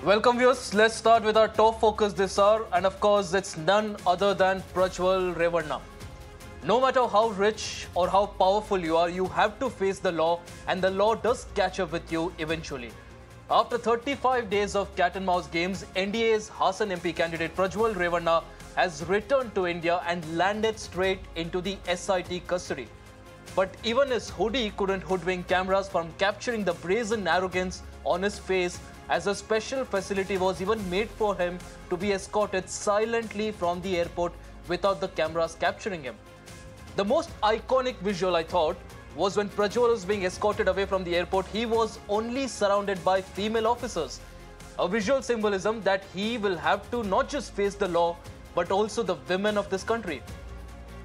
Welcome viewers, let's start with our top focus this hour, and of course it's none other than Prajwal Revanna. No matter how rich or how powerful you are, you have to face the law, and the law does catch up with you eventually. After 35 days of cat and mouse games, NDA's Hassan MP candidate Prajwal Revanna has returned to India and landed straight into the SIT custody. But even his hoodie couldn't hoodwink cameras from capturing the brazen arrogance on his face, as a special facility was even made for him to be escorted silently from the airport without the cameras capturing him. The most iconic visual, I thought, was when Prajwal was being escorted away from the airport. He was only surrounded by female officers. A visual symbolism that he will have to not just face the law, but also the women of this country.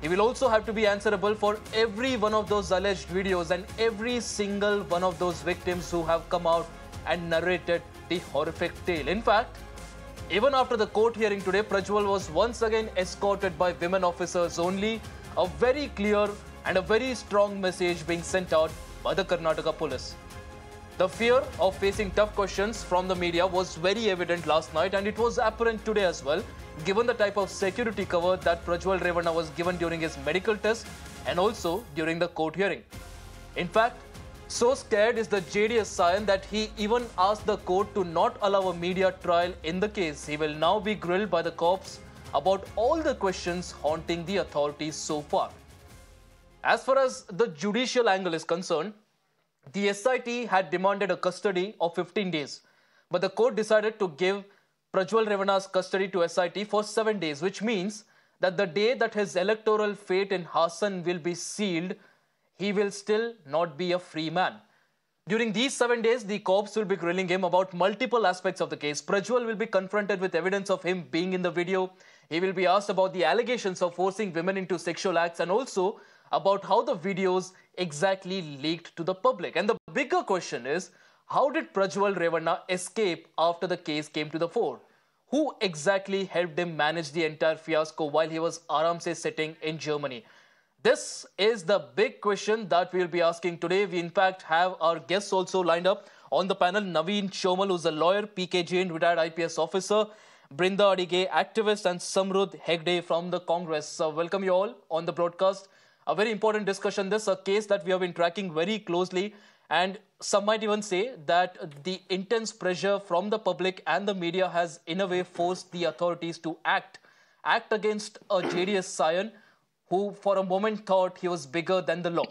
He will also have to be answerable for every one of those alleged videos and every single one of those victims who have come out and narrated the horrific tale. In fact, even after the court hearing today, Prajwal was once again escorted by women officers only. A very clear and a very strong message being sent out by the Karnataka police. The fear of facing tough questions from the media was very evident last night, and it was apparent today as well, given the type of security cover that Prajwal Revanna was given during his medical test and also during the court hearing. In fact, so scared is the JDS scion that he even asked the court to not allow a media trial in the case. He will now be grilled by the cops about all the questions haunting the authorities so far. As far as the judicial angle is concerned, the SIT had demanded a custody of 15 days, but the court decided to give Prajwal Revanna's custody to SIT for 7 days, which means that the day that his electoral fate in Hassan will be sealed, he will still not be a free man. During these 7 days, the cops will be grilling him about multiple aspects of the case. Prajwal will be confronted with evidence of him being in the video. He will be asked about the allegations of forcing women into sexual acts and also about how the videos exactly leaked to the public. And the bigger question is, how did Prajwal Revanna escape after the case came to the fore? Who exactly helped him manage the entire fiasco while he was aramse sitting in Germany? This is the big question that we'll be asking today. We in fact have our guests also lined up on the panel. Naveen Chomal, who's a lawyer, PK Jain, retired IPS officer, Brinda Adige, activist, and Samrudh Hegde from the Congress. Welcome you all on the broadcast. A very important discussion. This is a case that we have been tracking very closely, and some might even say that the intense pressure from the public and the media has in a way forced the authorities to act against a JDS scion who for a moment thought he was bigger than the law.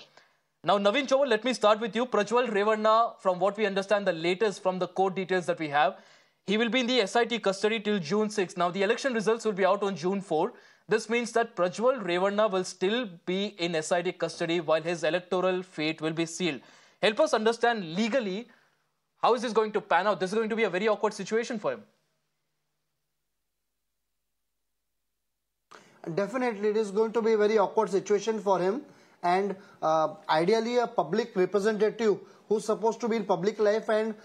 Now, Naveen Chomal, let me start with you. Prajwal Revanna, from what we understand, the latest from the court details that we have, he will be in the SIT custody till June 6. Now, the election results will be out on June 4. This means that Prajwal Revanna will still be in SIT custody while his electoral fate will be sealed. Help us understand legally, how is this going to pan out? This is going to be a very awkward situation for him. Definitely, it is going to be a very awkward situation for him, and ideally a public representative who's supposed to be in public life and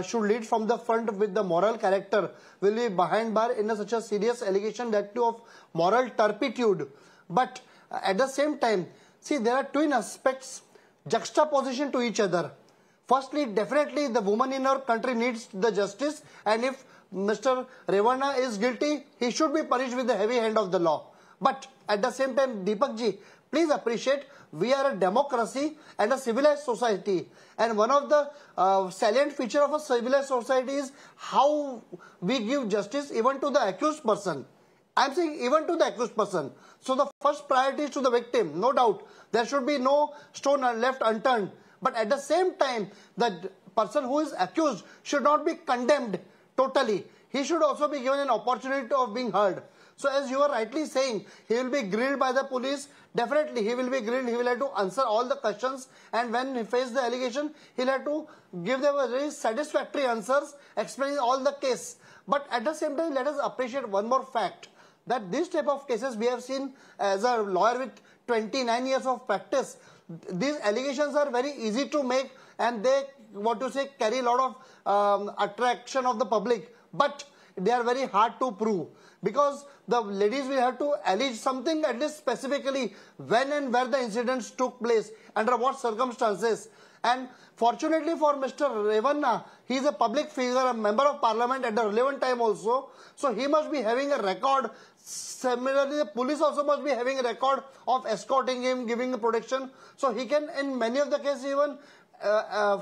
should lead from the front with the moral character will be behind bar in such a serious allegation, that too of moral turpitude. But at the same time, see, there are twin aspects juxtaposition to each other. Firstly, definitely the woman in our country needs the justice, and if Mr. Revanna is guilty, he should be punished with the heavy hand of the law. But at the same time, Deepak ji, please appreciate, we are a democracy and a civilized society. And one of the salient feature of a civilized society is how we give justice even to the accused person. I am saying even to the accused person. So the first priority is to the victim, no doubt. There should be no stone left unturned. But at the same time, the person who is accused should not be condemned totally. He should also be given an opportunity of being heard. So as you are rightly saying, he will be grilled by the police. Definitely he will be grilled. He will have to answer all the questions, and when he faces the allegation, he'll have to give them a very satisfactory answers, explaining all the case. But at the same time, let us appreciate one more fact, that this type of cases we have seen as a lawyer with 29 years of practice. These allegations are very easy to make, and they, carry a lot of attraction of the public. But they are very hard to prove, because the ladies will have to allege something, at least specifically when and where the incidents took place, under what circumstances. And fortunately for Mr. Revanna, he is a public figure, a member of parliament at the relevant time also. So he must be having a record. Similarly, the police also must be having a record of escorting him, giving protection. So he can, in many of the cases, even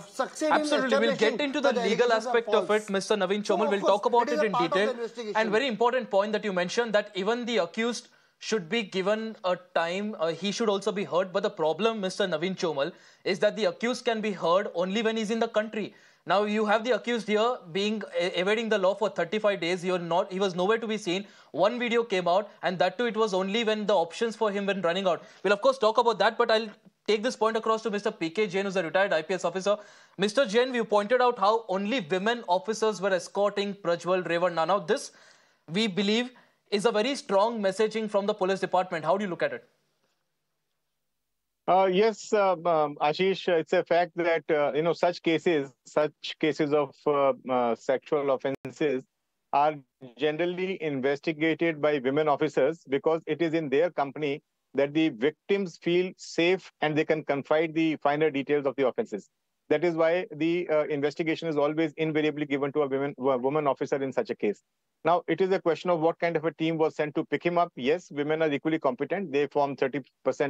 succeed Absolutely, in we'll get into the legal aspect of it, Mr. Naveen Chomal. We'll talk about it in detail. And very important point that you mentioned, that even the accused should be given a time, he should also be heard. But the problem, Mr. Naveen Chomal, is that the accused can be heard only when he's in the country. Now you have the accused here being evading the law for 35 days. He was nowhere to be seen. One video came out, and that too it was only when the options for him were running out. We'll of course talk about that, but I'll take this point across to Mr. P.K. Jain, who's a retired IPS officer. Mr. Jain, you pointed out how only women officers were escorting Prajwal Revanna. Now this, we believe, is a very strong messaging from the police department. How do you look at it? Yes, Ashish, it's a fact that such cases of sexual offences are generally investigated by women officers, because it is in their company that the victims feel safe and they can confide the finer details of the offences. That is why the investigation is always invariably given to a woman officer in such a case. Now, it is a question of what kind of a team was sent to pick him up. Yes, women are equally competent. They form 30%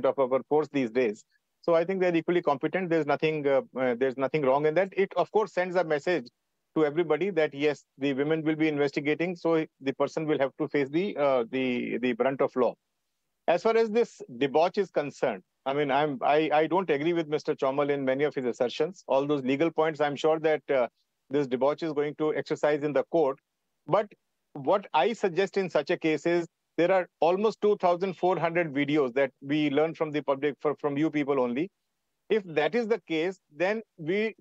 of our force these days. So I think they're equally competent. There's nothing wrong in that. It, of course, sends a message to everybody that, yes, the women will be investigating, so the person will have to face the brunt of law. As far as this debauch is concerned, I mean, I don't agree with Mr. Chomal in many of his assertions. All those legal points, I'm sure that this debauch is going to exercise in the court. But what I suggest in such a case is, there are almost 2,400 videos that we learn from the public, from you people only. If that is the case, then an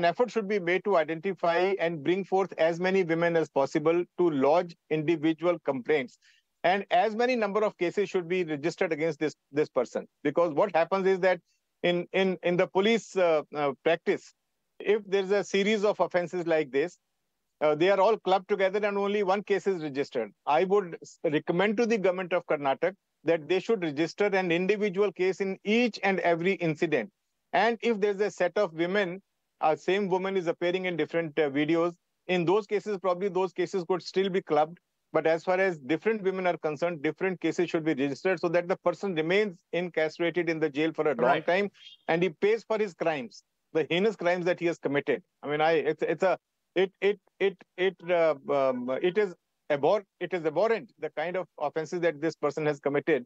effort should be made to identify and bring forth as many women as possible to lodge individual complaints. And as many number of cases should be registered against this person. Because what happens is that in the police practice, if there's a series of offenses like this, they are all clubbed together and only one case is registered. I would recommend to the government of Karnataka that they should register an individual case in each and every incident. And if there's a set of women, same woman is appearing in different videos, in those cases, probably those cases could still be clubbed. But as far as different women are concerned, different cases should be registered so that the person remains incarcerated in the jail for a long time and he pays for his crimes, the heinous crimes that he has committed. I mean, it is abhorrent, the kind of offenses that this person has committed.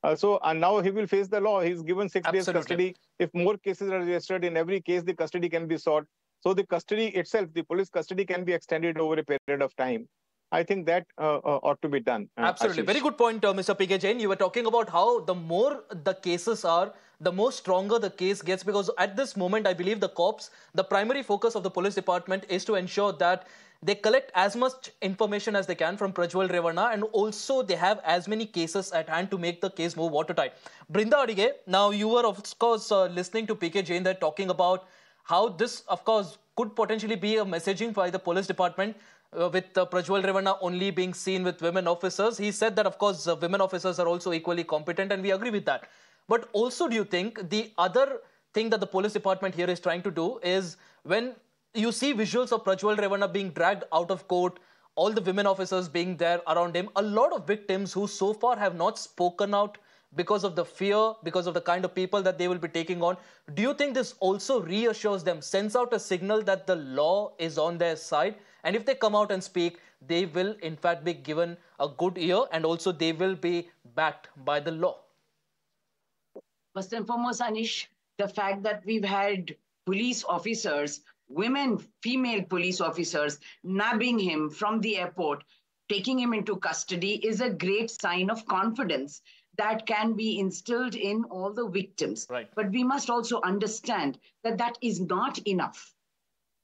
And now he will face the law. He's given 6 days custody. If more cases are registered, in every case, the custody can be sought. So the custody itself, the police custody, can be extended over a period of time. I think that ought to be done. Absolutely. Ashish. Very good point, Mr. P.K. Jain. You were talking about how the more the cases are, the more stronger the case gets, because at this moment, I believe the cops, the primary focus of the police department is to ensure that they collect as much information as they can from Prajwal Revanna, and also they have as many cases at hand to make the case more watertight. Brinda Adige, now you were of course listening to P.K. Jain there talking about how this, of course, could potentially be a messaging by the police department with Prajwal Revanna only being seen with women officers. He said that, of course, women officers are also equally competent, and we agree with that. But also, do you think the other thing that the police department here is trying to do is, when you see visuals of Prajwal Revanna being dragged out of court, all the women officers being there around him, a lot of victims who so far have not spoken out because of the fear, because of the kind of people that they will be taking on. Do you think this also reassures them, sends out a signal that the law is on their side? And if they come out and speak, they will in fact be given a good ear, and also they will be backed by the law. First and foremost, Anish, the fact that we've had police officers, female police officers, nabbing him from the airport, taking him into custody, is a great sign of confidence that can be instilled in all the victims. Right. But we must also understand that that is not enough.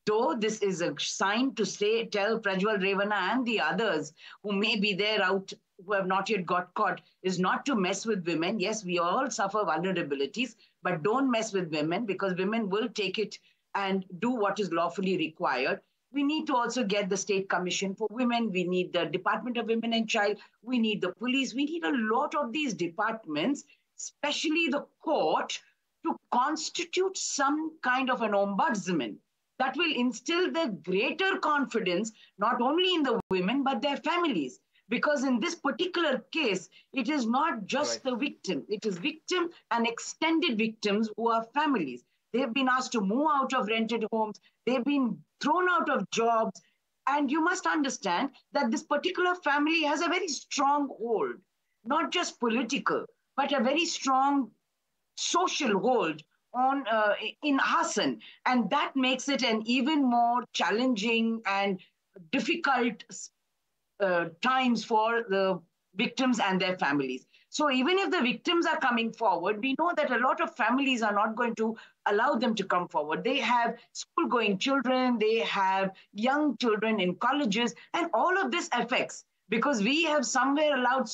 Though this is a sign to tell Prajwal Revanna and the others who may be there out, who have not yet got caught, is not to mess with women. Yes, we all suffer vulnerabilities, but don't mess with women, because women will take it and do what is lawfully required. We need to also get the State Commission for Women. We need the Department of Women and Child. We need the police. We need a lot of these departments, especially the court, to constitute some kind of an ombudsman that will instill the greater confidence not only in the women but their families. Because in this particular case, it is not just the victim, it is victim and extended victims who are families. They've been asked to move out of rented homes, they've been thrown out of jobs. And you must understand that this particular family has a very strong hold, not just political, but a very strong social hold on in Hassan. And that makes it an even more challenging and difficult times for the victims and their families. So even if the victims are coming forward, we know that a lot of families are not going to allow them to come forward. They have school-going children, they have young children in colleges, and all of this affects, because we have somewhere allowed,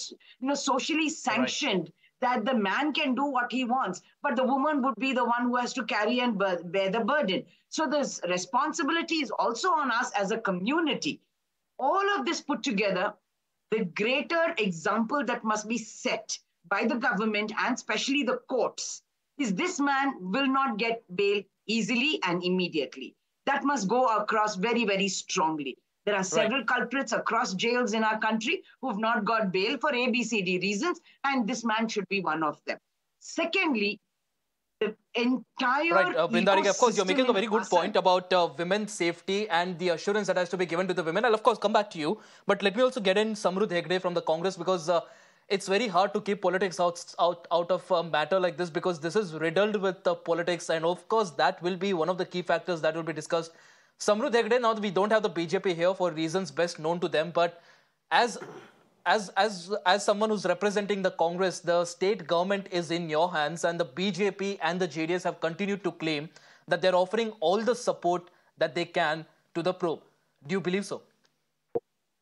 socially sanctioned that the man can do what he wants, but the woman would be the one who has to carry and bear the burden. So this responsibility is also on us as a community. All of this put together, the greater example that must be set by the government and especially the courts is this man will not get bail easily and immediately. That must go across very, very strongly. There are several culprits across jails in our country who've not got bail for ABCD reasons, and this man should be one of them. Secondly, the entire Brindarika, of course, you're making a very good point about women's safety and the assurance that has to be given to the women. I'll, of course, come back to you. But let me also get in Samruddh Hegde from the Congress, because it's very hard to keep politics out of a matter like this, because this is riddled with politics. And, of course, that will be one of the key factors that will be discussed. Samruddh Hegde, now we don't have the BJP here for reasons best known to them, but as someone who's representing the Congress, the state government is in your hands, and the BJP and the JDS have continued to claim that they're offering all the support that they can to the probe. Do you believe so?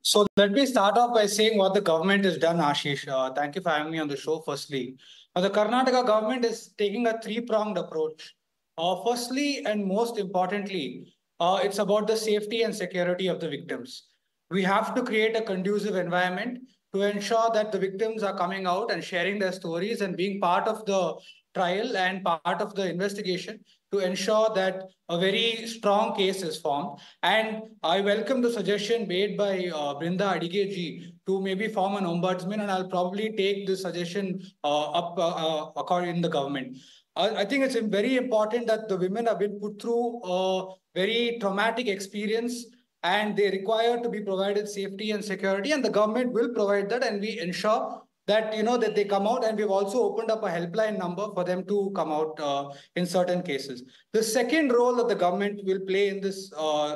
So let me start off by saying what the government has done, Ashish. Thank you for having me on the show, firstly. Now, the Karnataka government is taking a three-pronged approach. Firstly, and most importantly, it's about the safety and security of the victims. We have to create a conducive environment to ensure that the victims are coming out and sharing their stories and being part of the trial and part of the investigation to ensure that a very strong case is formed. And I welcome the suggestion made by Brinda Adigeji to maybe form an ombudsman, and I'll probably take this suggestion up according in the government. I think it's very important that the women have been put through a very traumatic experience, and they require to be provided safety and security, and the government will provide that, and we ensure that that they come out, and we've also opened up a helpline number for them to come out in certain cases. The second role that the government will play in this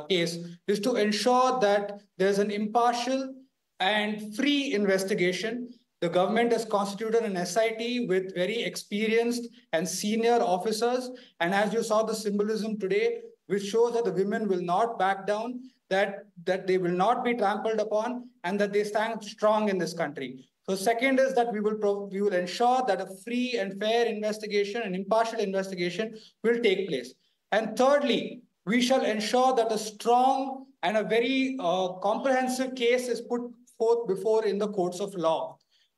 case is to ensure that there's an impartial and free investigation. The government has constituted an SIT with very experienced and senior officers, and as you saw the symbolism today, which shows that the women will not back down, that they will not be trampled upon, and that they stand strong in this country. So second is that we will ensure that a free and fair investigation and impartial investigation will take place. And thirdly, we shall ensure that a strong and a very comprehensive case is put forth before in the courts of law.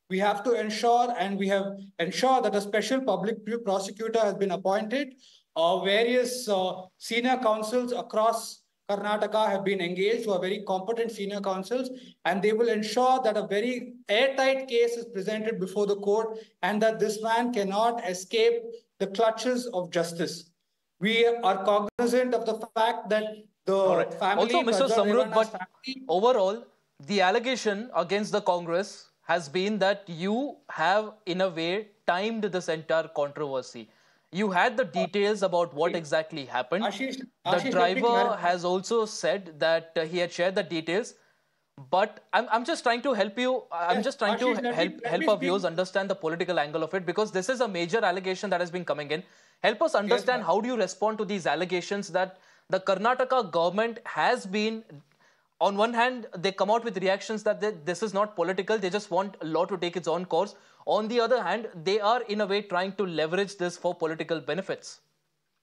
We have to ensure, and we have ensured that a special public prosecutor has been appointed. Various senior counsels across Karnataka have been engaged, who are very competent senior counsels, and they will ensure that a very airtight case is presented before the court, and that this man cannot escape the clutches of justice. We are cognizant of the fact that the family... Also, Mr. Samruddh, but overall, the allegation against the Congress has been that you have, in a way, timed this entire controversy. You had the details about what exactly happened. The driver has also said that he had shared the details. But I'm just trying to help you. I'm just trying to help our viewers understand the political angle of it, because this is a major allegation that has been coming in. Help us understand how do you respond to these allegations that the Karnataka government has been... On one hand, they come out with reactions that this is not political. They just want law to take its own course. On the other hand, they are in a way trying to leverage this for political benefits.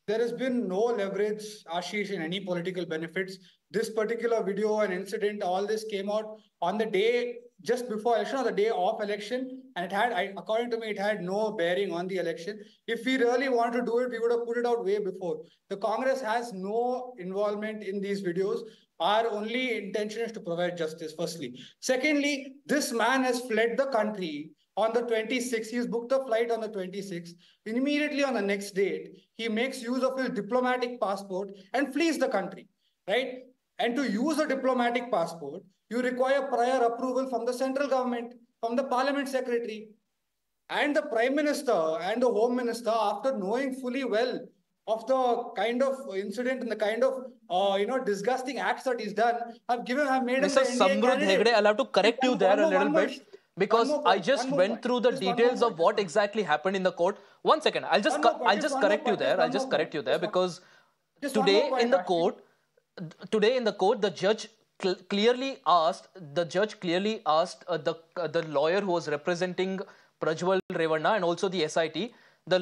there has been no leverage, Ashish, in any political benefits. This particular video and incident, all this came out on the day just before election or the day of election, and it had, according to me, it had no bearing on the election. If we really wanted to do it, we would have put it out way before. The Congress has no involvement in these videos. Our only intention is to provide justice, firstly. Secondly, this man has fled the country on the 26th. He's booked a flight on the 26th. Immediately on the next date, he makes use of his diplomatic passport and flees the country, right? And to use a diplomatic passport, you require prior approval from the central government, from the parliament secretary. And the prime minister and the home minister, after knowing fully well of the kind of incident and the kind of disgusting acts that he's done, have made him Mr. the NDA Samrudh candidate. Hegde, I'll have to correct you there a little bit, because I just went through the Just details of what exactly happened in the court. 1 second, I'll just correct you there. I'll just correct you there, because today in the court, the judge clearly asked the lawyer who was representing Prajwal Revanna and also the SIT. The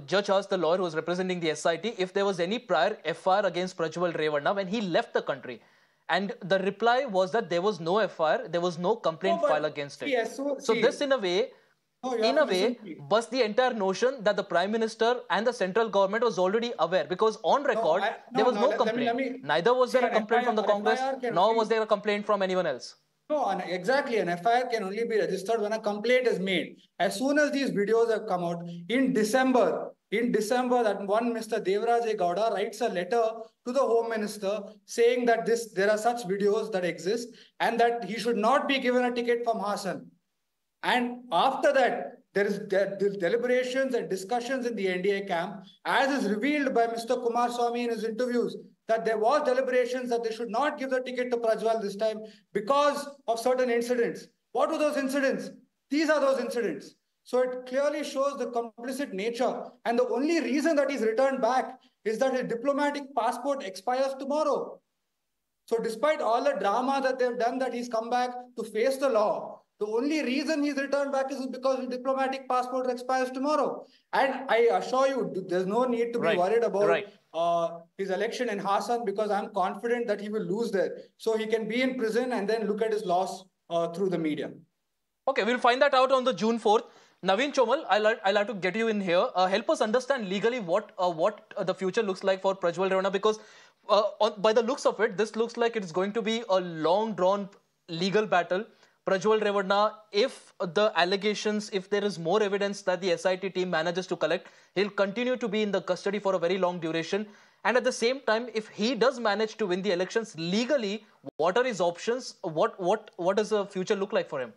judge asked the lawyer who was representing the SIT if there was any prior FIR against Prajwal Revanna when he left the country. And the reply was that there was no FIR, there was no complaint filed against it. Yes, so this in a way busts the entire notion that the Prime Minister and the central government was already aware, because on record there was no complaint. Neither was there a complaint from the Congress, nor was there a complaint from anyone else. No, exactly. An FIR can only be registered when a complaint is made. As soon as these videos have come out, in December, that one Mr. Devaraj Gowda writes a letter to the Home Minister saying that there are such videos that exist and that he should not be given a ticket from Hassan. And after that, there is deliberations and discussions in the NDA camp, as is revealed by Mr. Kumaraswamy in his interviews, that there was deliberations that they should not give the ticket to Prajwal this time because of certain incidents. What were those incidents? These are those incidents. So it clearly shows the complicit nature. And the only reason that he's returned back is that his diplomatic passport expires tomorrow. So despite all the drama that they've done, that he's come back to face the law, the only reason he's returned back is because his diplomatic passport expires tomorrow. And I assure you, there's no need to be worried about his election in Hassan, because I'm confident that he will lose there. So he can be in prison and then look at his loss through the media. Okay, we'll find that out on the June 4th. Naveen Chomal, I'll have to get you in here. Help us understand legally what the future looks like for Prajwal Revanna, because by the looks of it, this looks like it's going to be a long-drawn legal battle. Prajwal Revanna, if the allegations, if there is more evidence that the SIT team manages to collect, he'll continue to be in the custody for a very long duration. And at the same time, if he does manage to win the elections legally, what are his options? What does the future look like for him?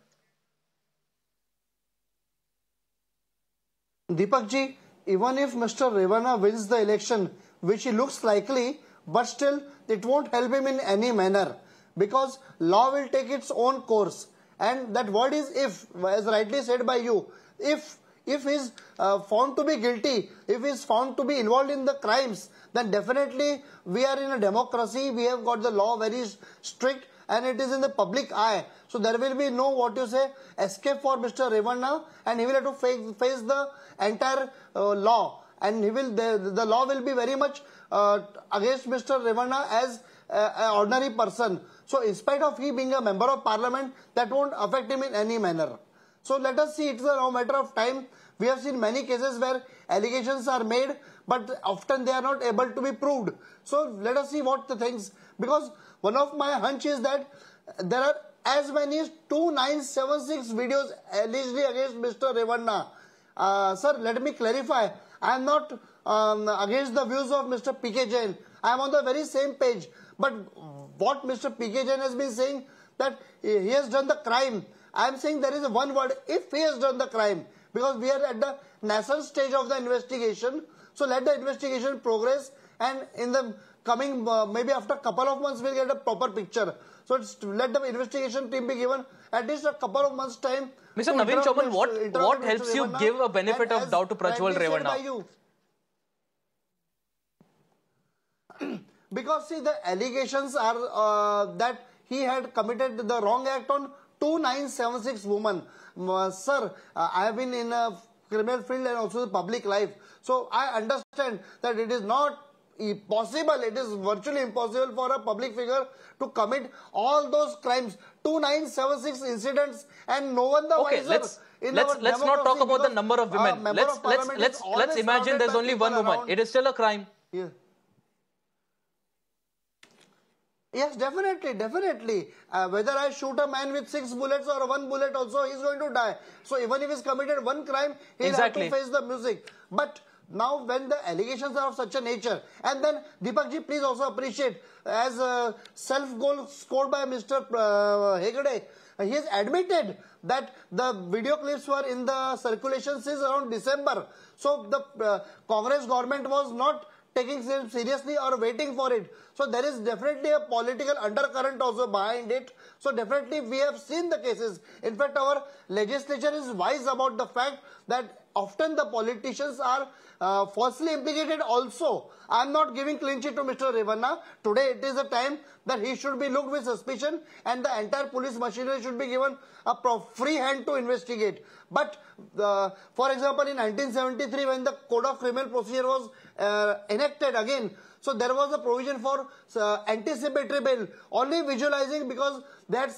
Deepak ji, even if Mr. Revanna wins the election, which he looks likely, but still it won't help him in any manner, because law will take its own course. And that word is if, as rightly said by you. If he's found to be guilty, if he's found to be involved in the crimes, then definitely we are in a democracy. We have got the law very strict and it is in the public eye. So there will be no, escape for Mr. Revanna, and he will have to face the entire law. And the law will be very much against Mr. Revanna as an ordinary person. So in spite of he being a member of parliament, that won't affect him in any manner. So let us see, it's a matter of time. We have seen many cases where allegations are made, but often they are not able to be proved. So let us see what the things, because one of my hunch is that there are as many as 2976 videos allegedly against Mr. Revanna. Sir, let me clarify. I am not against the views of Mr. P.K. Jain. I am on the very same page. But what Mr. P.K. Jain has been saying, that he has done the crime. I am saying there is one word, if he has done the crime, because we are at the nascent stage of the investigation. So let the investigation progress, and in the coming, maybe after a couple of months, we'll get a proper picture. So let the investigation team be given at least a couple of months' time. Mr. Naveen Chomal, what helps you give a benefit of doubt to Prajwal Revanna? Because see, the allegations are that he had committed the wrong act on 2976 women. Sir, I have been in criminal field and also the public life. So I understand that it is not possible, it is virtually impossible for a public figure to commit all those crimes, 2976 incidents, and no one the okay, wiser. Let's not talk about the number of women. Let's imagine there's only one woman. It is still a crime. Yeah. Yes, definitely. Whether I shoot a man with 6 bullets or 1 bullet also, he's going to die. So even if he's committed one crime, he'll have to face the music. But now when the allegations are of such a nature, and then Deepakji, please also appreciate, as a self-goal scored by Mr. Hegde, he has admitted that the video clips were in the circulation since around December. So the Congress government was not taking them seriously or waiting for it. So there is definitely a political undercurrent also behind it. So definitely we have seen the cases. In fact, our legislature is wise about the fact that often the politicians are falsely implicated also. I am not giving clean sheet to Mr. Revanna. Today it is a time that he should be looked with suspicion and the entire police machinery should be given a free hand to investigate. But for example, in 1973 when the Code of Criminal Procedure was enacted again, so there was a provision for anticipatory bail, only visualizing, because they had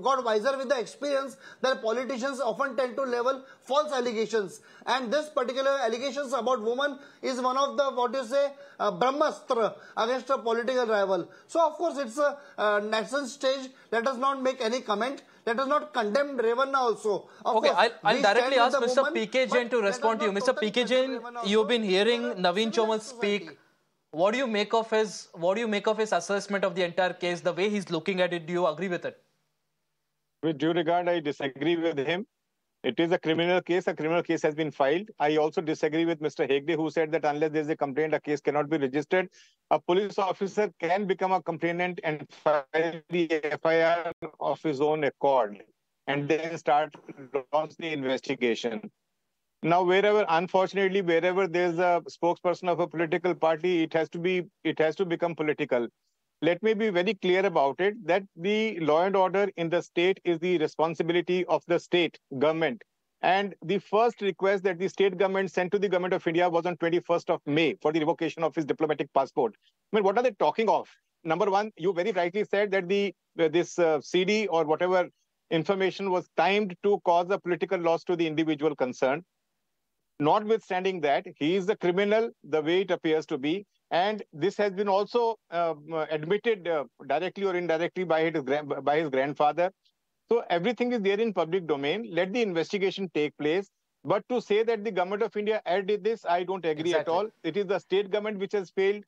got wiser with the experience that politicians often tend to level false allegations. And this particular allegations about women is one of the, what you say, Brahmastra against a political rival. So of course it's a nascent stage. Let us not make any comment. Let us not condemn Revanna also. Okay, I'll directly ask Mr. P.K. Jain to respond to you. Mr. P.K. Jain, you've been hearing Naveen Chomal speak. What do you make of his assessment of the entire case, the way he's looking at it? Do you agree with it? With due regard, I disagree with him. It is a criminal case. A criminal case has been filed. I also disagree with Mr. Hegde, who said that unless there is a complaint, a case cannot be registered. A police officer can become a complainant and file the FIR of his own accord and then launch the investigation. Now, unfortunately, wherever there's a spokesperson of a political party, it has to become political. Let me be very clear about it, that the law and order in the state is the responsibility of the state government. And the first request that the state government sent to the government of India was on 21st of May for the revocation of his diplomatic passport. I mean, what are they talking of? Number one, you very rightly said that this CD or whatever information was timed to cause a political loss to the individual concerned. Notwithstanding that, he is a criminal the way it appears to be. And this has been also admitted directly or indirectly by his grandfather. So everything is there in public domain. Let the investigation take place. But to say that the government of India did this, I don't agree at all. It is the state government which has failed.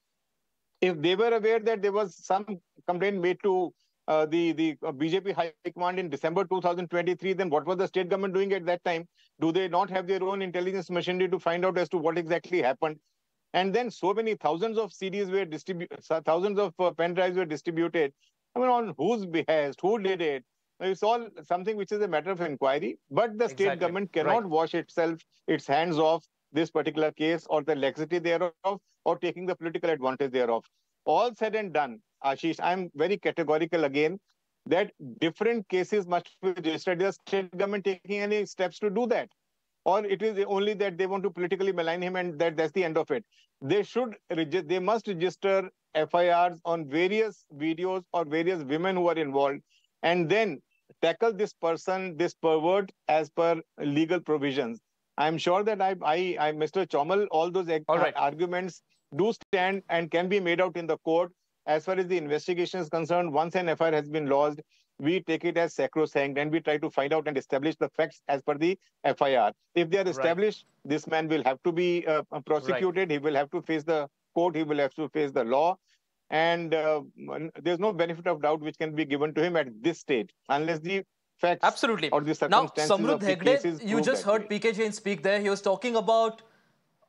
If they were aware that there was some complaint made to the BJP High Command in December 2023, then what was the state government doing at that time? Do they not have their own intelligence machinery to find out as to what exactly happened? And then so many thousands of CDs were distributed, thousands of pen drives were distributed. I mean, on whose behest? Who did it? It's all something which is a matter of inquiry. But the state government cannot wash its hands off this particular case or the laxity thereof or taking the political advantage thereof. All said and done, Ashish, I'm very categorical again that different cases must be registered. The state government taking any steps to do that? Or it is only that they want to politically malign him and that's the end of it. They must register FIRs on various videos or various women who are involved and then tackle this person, this pervert as per legal provisions. I'm sure that Mr. Chomal, all those arguments do stand and can be made out in the court. As far as the investigation is concerned, once an FIR has been lodged, we take it as sacrosanct and we try to find out and establish the facts as per the FIR. If they are established, this man will have to be prosecuted. He will have to face the court. He will have to face the law. And there's no benefit of doubt which can be given to him at this stage, unless the facts or the circumstances now, of the cases you just heard P.K. Jain speak there. He was talking about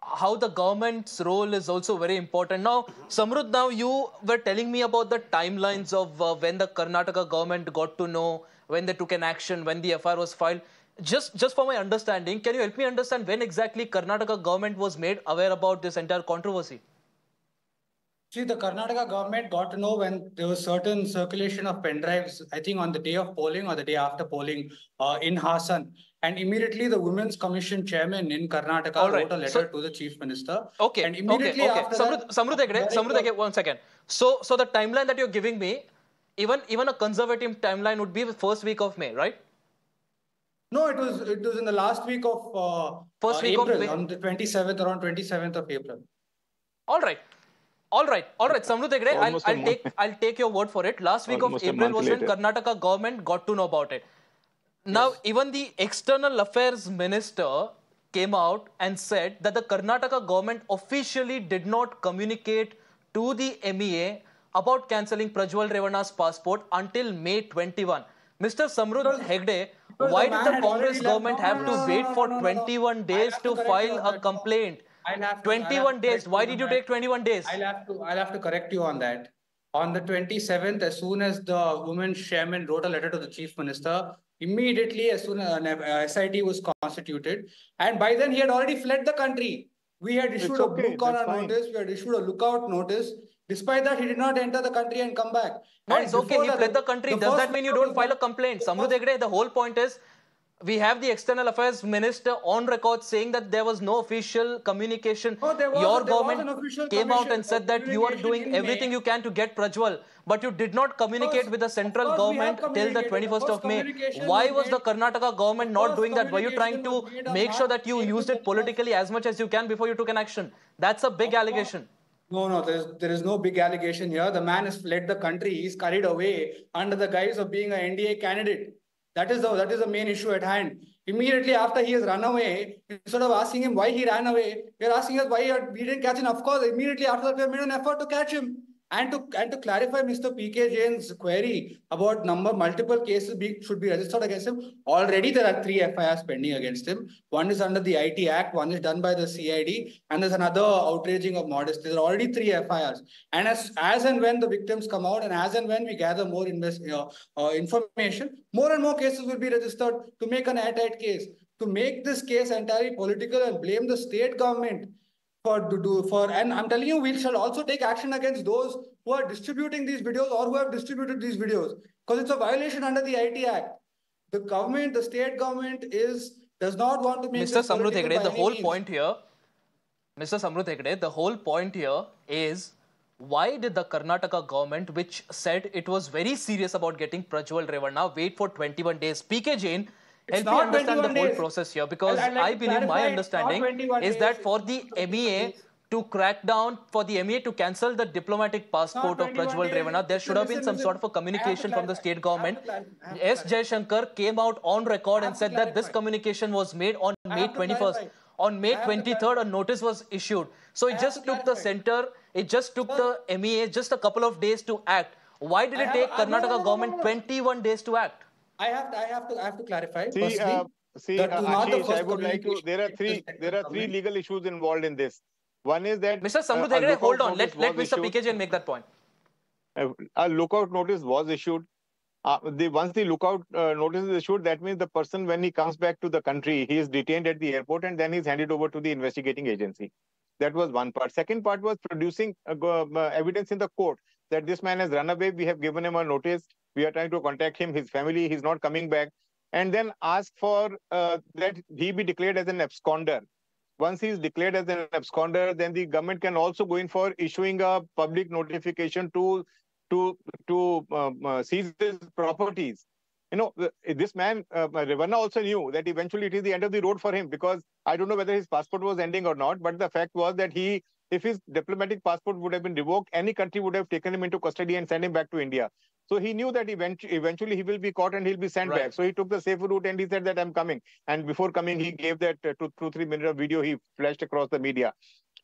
how the government's role is also very important. Now, Samruddh, now you were telling me about the timelines of when the Karnataka government got to know, when they took an action, when the FIR was filed. Just for my understanding, can you help me understand when exactly Karnataka government was made aware about this entire controversy? See, the Karnataka government got to know when there was certain circulation of pen drives, I think on the day of polling or the day after polling in Hassan. And immediately the Women's Commission chairman in Karnataka wrote a letter to the chief minister. Okay, and immediately after Samruddh Hegde, one second. So the timeline that you're giving me, even a conservative timeline would be the first week of May, right? No, it was in the last week of first week April, of May. On the 27th, around 27th of April. All right. Samruddh Hegde, I'll take your word for it. Last week of April was when Karnataka government got to know about it. Now, even the external affairs minister came out and said that the Karnataka government officially did not communicate to the MEA about cancelling Prajwal Revanna's passport until May 21. Mr. Samruddh Hegde, why did the Congress government have to wait for 21 days to file a complaint? 21 days. Why did you take 21 days? I'll have to correct you on that. On the 27th, as soon as the women's chairman wrote a letter to the chief minister, immediately as soon as an SIT was constituted, and by then he had already fled the country. We had issued a blue corner notice, we had issued a lookout notice. Despite that, he did not enter the country and come back. No, it's okay, he fled the country. Does that mean you don't file a complaint? Samruddh Hegde, the whole point is, we have the external affairs minister on record saying that there was no official communication. Your government came out and said that you are doing everything you can to get Prajwal, but you did not communicate with the central government till the 21st of May. Why was the Karnataka government not doing that? Were you trying to make sure that you used it politically as much as you can before you took an action? That's a big allegation. No, there is no big allegation here. The man has fled the country. He's carried away under the guise of being an NDA candidate. That is the main issue at hand. Immediately after he has run away, instead of asking him why he ran away, we are asking us why we didn't catch him. Of course, immediately after that, we have made an effort to catch him. And to clarify Mr. P.K. Jain's query about multiple cases should be registered against him. Already there are 3 FIRs pending against him. One is under the IT Act, one is done by the CID, and there's another outraging of modesty. There are already 3 FIRs. And as and when the victims come out, and as and when we gather more information, more and more cases will be registered to make an airtight case. To make this case entirely political and blame the state government and I'm telling you, we shall also take action against those who are distributing these videos or who have distributed these videos, because it's a violation under the IT Act. The government, the state government does not want to make Mr. Samruddh Hegde, the whole point here, Mr. Samruddh Hegde, the whole point here is, why did the Karnataka government, which said it was very serious about getting Prajwal Revanna, wait for 21 days? P.K. Jain, help me understand the whole process here, because I believe my understanding is that for the MEA to crack down, for the MEA to cancel the diplomatic passport of Prajwal Revanna, there should have been some sort of a communication from the state government. S. Jaishankar came out on record and said that this communication was made on May 21st. On May 23rd, a notice was issued. So it just took the MEA just a couple of days to act. Why did it take Karnataka government 21 days to act? I have to clarify. Ashish, I would like to. There are three legal issues involved in this. One is that Mr. Samruddh Hegde, hold on. Let Mr. P.K. Jain make that point. A lookout notice was issued. Once the lookout notice is issued, that means the person, when he comes back to the country, he is detained at the airport and then he's handed over to the investigating agency. That was one part. Second part was producing evidence in the court that this man has run away. We have given him a notice. We are trying to contact him, his family. He's not coming back. And then ask for that he be declared as an absconder. Once he is declared as an absconder, then the government can also go in for issuing a public notification to seize his properties. You know, this man, Revanna, also knew that eventually it is the end of the road for him, because I don't know whether his passport was ending or not, but the fact was that if his diplomatic passport would have been revoked, any country would have taken him into custody and sent him back to India. So he knew that eventually he will be caught and he'll be sent back. So he took the safer route and he said that I'm coming. And before coming, he gave that 2-3 minute of video he flashed across the media.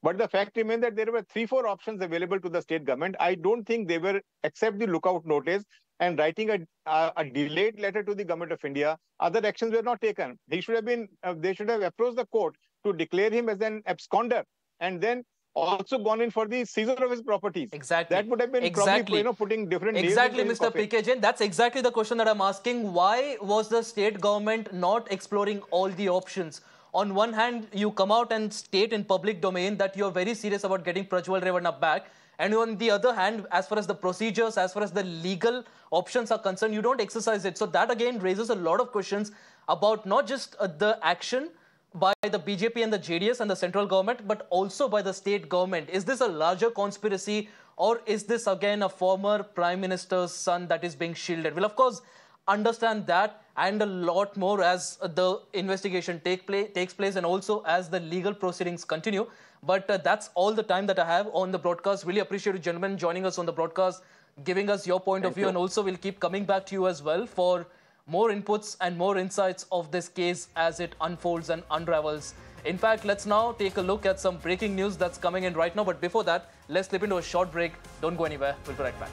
But the fact remains that there were 3-4 options available to the state government. I don't think they were, except the lookout notice and writing a delayed letter to the government of India, other actions were not taken. They should have approached the court to declare him as an absconder and then also gone in for the seizure of his properties. Exactly. That would have been probably, putting different names. Exactly, Mr. P.K. Jain. That's exactly the question that I'm asking. Why was the state government not exploring all the options? On one hand, you come out and state in public domain that you're very serious about getting Prajwal Revanna back. And on the other hand, as far as the procedures, as far as the legal options are concerned, you don't exercise it. So that again raises a lot of questions about not just the action by the BJP and the JDS and the central government, but also by the state government. Is this a larger conspiracy, or is this again a former Prime Minister's son that is being shielded? We'll of course understand that and a lot more as the investigation takes place and also as the legal proceedings continue. But that's all the time that I have on the broadcast. Really appreciate you gentlemen joining us on the broadcast, giving us your point of view, and also we'll keep coming back to you as well for more inputs and more insights of this case as it unfolds and unravels. In fact, let's now take a look at some breaking news that's coming in right now. But before that, let's slip into a short break. Don't go anywhere. We'll be right back.